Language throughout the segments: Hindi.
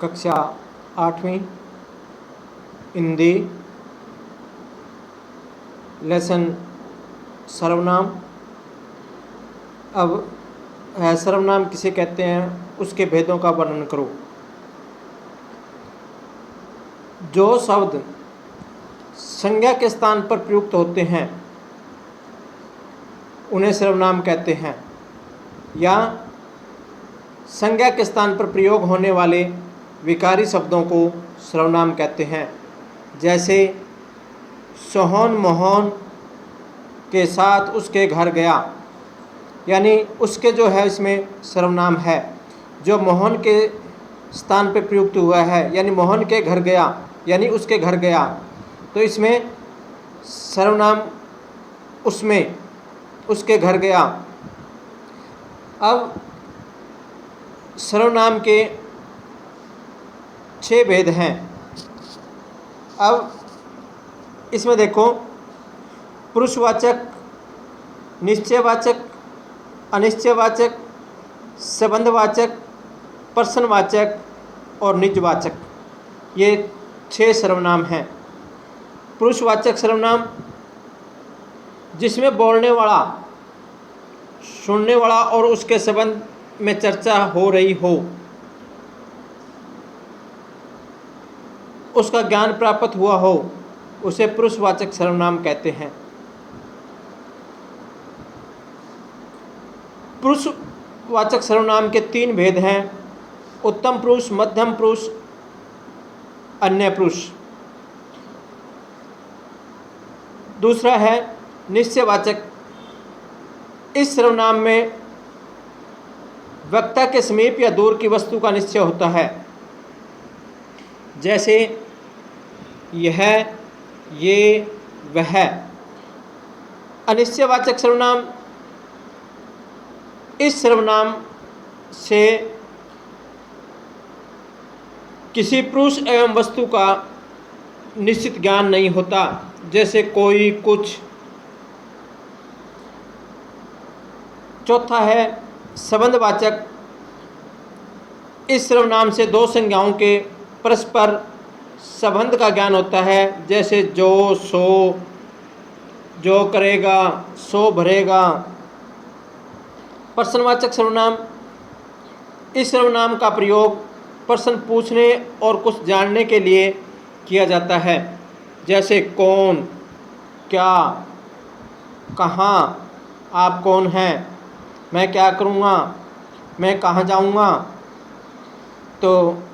कक्षा 8वीं हिंदी लेसन सर्वनाम। अब है सर्वनाम किसे कहते हैं, उसके भेदों का वर्णन करो। जो शब्द संज्ञा के स्थान पर प्रयुक्त होते हैं उन्हें सर्वनाम कहते हैं, या संज्ञा के स्थान पर प्रयोग होने वाले विकारी शब्दों को सर्वनाम कहते हैं। जैसे सोहन मोहन के साथ उसके घर गया, यानी उसके जो है इसमें सर्वनाम है। जो मोहन के स्थान पर प्रयुक्त हुआ है, यानी मोहन के घर गया यानी उसके घर गया, तो इसमें सर्वनाम उसमें उसके घर गया। अब सर्वनाम के 6 भेद हैं। अब इसमें देखो, पुरुषवाचक, निश्चयवाचक, अनिश्चयवाचक, संबंधवाचक, प्रश्नवाचक और निजवाचक, ये 6 सर्वनाम हैं। पुरुषवाचक सर्वनाम जिसमें बोलने वाला, सुनने वाला और उसके संबंध में चर्चा हो रही हो, उसका ज्ञान प्राप्त हुआ हो, उसे पुरुषवाचक सर्वनाम कहते हैं। पुरुषवाचक सर्वनाम के 3 भेद हैं: उत्तम पुरुष, मध्यम पुरुष, अन्य पुरुष। दूसरा है निश्चयवाचक। इस सर्वनाम में वक्ता के समीप या दूर की वस्तु का निश्चय होता है। जैसे यह, ये, वह। अनिश्चयवाचक सर्वनाम, इस सर्वनाम से किसी पुरुष एवं वस्तु का निश्चित ज्ञान नहीं होता। जैसे कोई, कुछ। चौथा है संबंधवाचक। इस सर्वनाम से 2 संज्ञाओं के परस्पर संबंध का ज्ञान होता है। जैसे जो, सो, जो करेगा, सो भरेगा। प्रश्नवाचक सर्वनाम, इस सर्वनाम का प्रयोग प्रश्न पूछने और कुछ जानने के लिए किया जाता है। जैसे कौन, क्या, कहाँ, आप कौन हैं, मैं क्या करूँगा, मैं कहाँ जाऊँगा। तो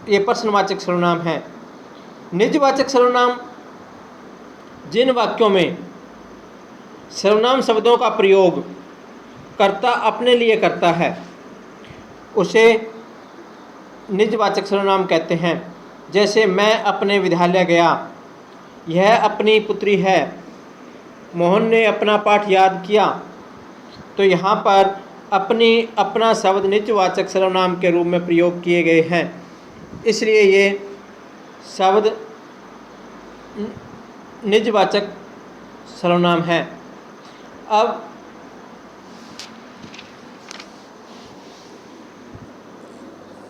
ये प्रश्नवाचक सर्वनाम है। निजवाचक सर्वनाम, जिन वाक्यों में सर्वनाम शब्दों का प्रयोग कर्ता अपने लिए करता है, उसे निजवाचक सर्वनाम कहते हैं। जैसे मैं अपने विद्यालय गया, यह अपनी पुत्री है, मोहन ने अपना पाठ याद किया। तो यहाँ पर अपनी, अपना शब्द निजवाचक सर्वनाम के रूप में प्रयोग किए गए हैं, इसलिए ये शब्द निजवाचक सर्वनाम है। अब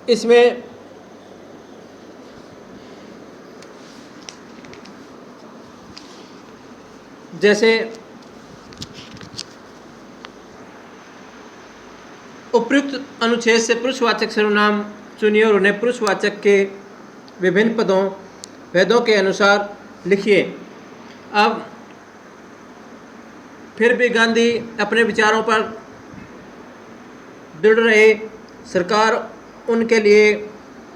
इसमें जैसे उपयुक्त अनुच्छेद से पुरुषवाचक सर्वनाम चुनिए और उन्हें पुरुषवाचक के विभिन्न भेदों के अनुसार लिखिए। अब फिर भी गांधी अपने विचारों पर दृढ़ रहे। सरकार उनके लिए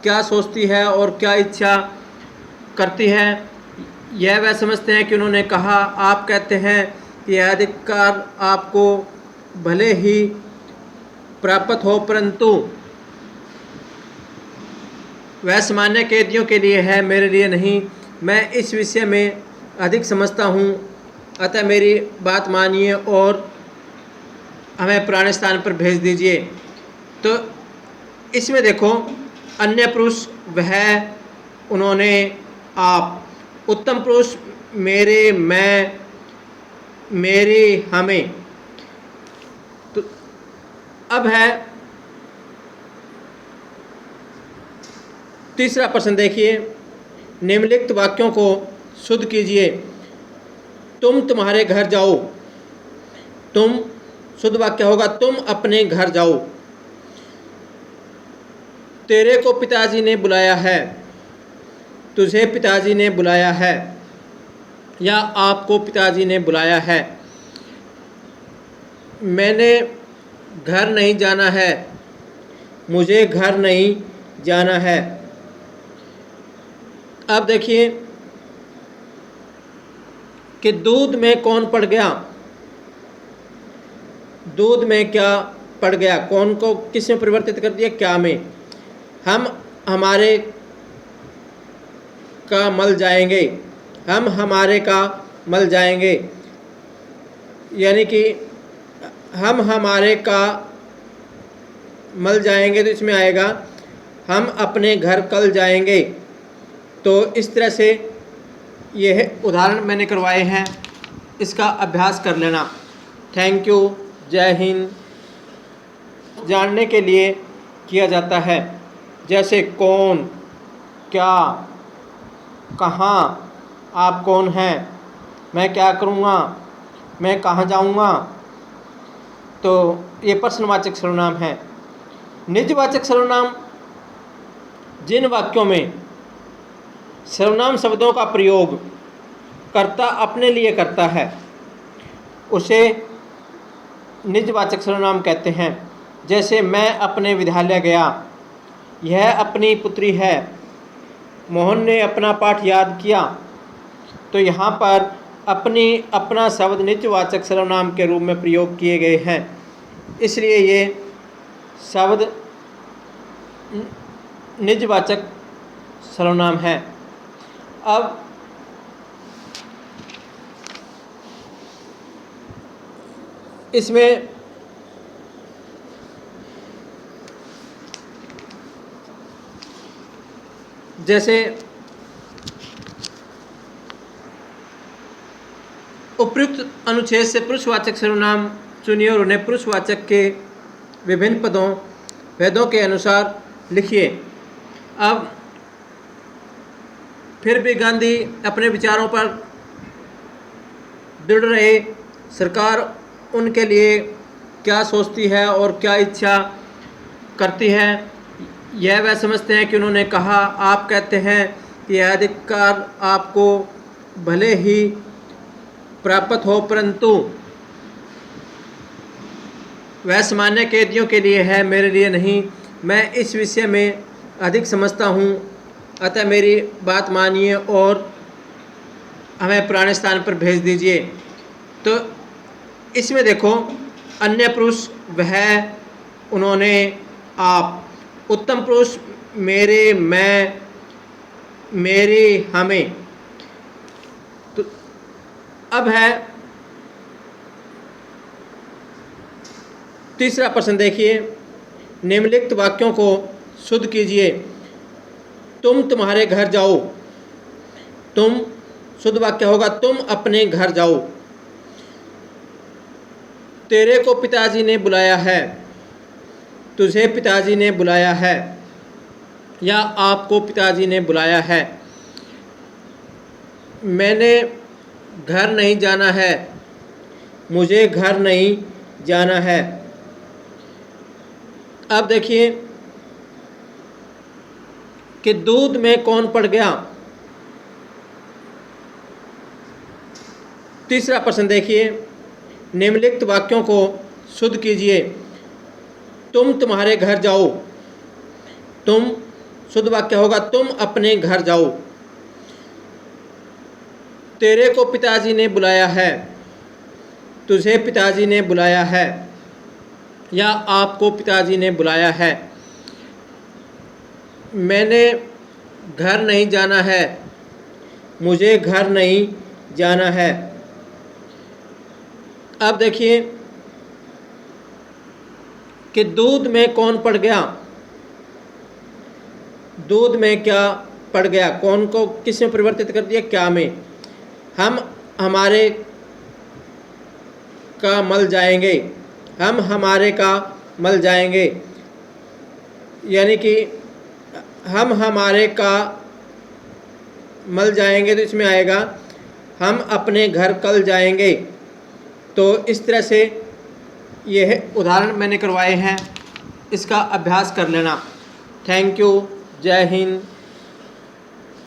क्या सोचती है और क्या इच्छा करती है, यह वह समझते हैं कि उन्होंने कहा। आप कहते हैं कि यह अधिकार आपको भले ही प्राप्त हो, परंतु वह सामान्य कैदियों के लिए है, मेरे लिए नहीं। मैं इस विषय में अधिक समझता हूँ, अतः मेरी बात मानिए और हमें पुराने स्थान पर भेज दीजिए। तो इसमें देखो, अन्य पुरुष, वह, उन्होंने, आप। उत्तम पुरुष मेरे, मैं, मेरे, हमें। तो अब है तीसरा प्रश्न देखिए, निम्नलिखित वाक्यों को शुद्ध कीजिए। तुम तुम्हारे घर जाओ। तुम शुद्ध वाक्य होगा तुम अपने घर जाओ। तेरे को पिताजी ने बुलाया है। तुझे पिताजी ने बुलाया है या आपको पिताजी ने बुलाया है। मैंने घर नहीं जाना है। मुझे घर नहीं जाना है। अब देखिए कि दूध में कौन पड़ गया। दूध में क्या पड़ गया, कौन को किस में परिवर्तित कर दिया, क्या में। हम हमारे का मल जाएंगे। हम हमारे का मल जाएंगे, यानी कि हम हमारे का मल जाएंगे तो इसमें आएगा हम अपने घर कल जाएंगे। तो इस तरह से यह उदाहरण मैंने करवाए हैं, इसका अभ्यास कर लेना। Thank you. जय हिंद। जानने के लिए किया जाता है, जैसे कौन, क्या, कहाँ, आप कौन हैं, मैं क्या करूँगा, मैं कहाँ जाऊँगा। तो ये प्रश्नवाचक सर्वनाम है। निजवाचक सर्वनाम जिन वाक्यों में सर्वनाम शब्दों का प्रयोग कर्ता अपने लिए करता है उसे निजवाचक सर्वनाम कहते हैं। जैसे मैं अपने विद्यालय गया, यह अपनी पुत्री है, मोहन ने अपना पाठ याद किया। तो यहाँ पर अपना शब्द निजवाचक सर्वनाम के रूप में प्रयोग किए गए हैं, इसलिए ये शब्द निजवाचक सर्वनाम है। अब इसमें जैसे उपयुक्त अनुच्छेद से पुरुषवाचक सर्वनाम चुनिए और उन्हें पुरुषवाचक के विभिन्न भेदों के अनुसार लिखिए। अब फिर भी गांधी अपने विचारों पर दृढ़ रहे। सरकार उनके लिए क्या सोचती है और क्या इच्छा करती है, यह वह समझते हैं कि उन्होंने कहा। आप कहते हैं कि यह अधिकार आपको भले ही प्राप्त हो, परंतु वह सामान्य कैदियों के लिए है, मेरे लिए नहीं। मैं इस विषय में अधिक समझता हूँ, अतः मेरी बात मानिए और हमें पुराने स्थान पर भेज दीजिए। तो इसमें देखो, अन्य पुरुष, वह, उन्होंने, आप। उत्तम पुरुष मेरे, मैं, मेरे, हमें। तो अब है तीसरा प्रश्न देखिए, निम्नलिखित वाक्यों को शुद्ध कीजिए। तुम तुम्हारे घर जाओ। तुम शुद्ध वाक्य होगा तुम अपने घर जाओ। तेरे को पिताजी ने बुलाया है। तुझे पिताजी ने बुलाया है या आपको पिताजी ने बुलाया है। मैंने घर नहीं जाना है। मुझे घर नहीं जाना है। अब देखिए कि दूध में कौन पड़ गया। तीसरा प्रश्न देखिए, निम्नलिखित वाक्यों को शुद्ध कीजिए। तुम तुम्हारे घर जाओ। तुम शुद्ध वाक्य होगा तुम अपने घर जाओ। तेरे को पिताजी ने बुलाया है। तुझे पिताजी ने बुलाया है या आपको पिताजी ने बुलाया है। मैंने घर नहीं जाना है। मुझे घर नहीं जाना है। अब देखिए कि दूध में कौन पड़ गया। दूध में क्या पड़ गया, कौन को किस में परिवर्तित कर दिया, क्या में। हम हमारे का मल जाएंगे। हम हमारे का मल जाएंगे, यानी कि हम हमारे का मल जाएंगे तो इसमें आएगा हम अपने घर कल जाएंगे। तो इस तरह से यह उदाहरण मैंने करवाए हैं, इसका अभ्यास कर लेना। Thank you. जय हिंद।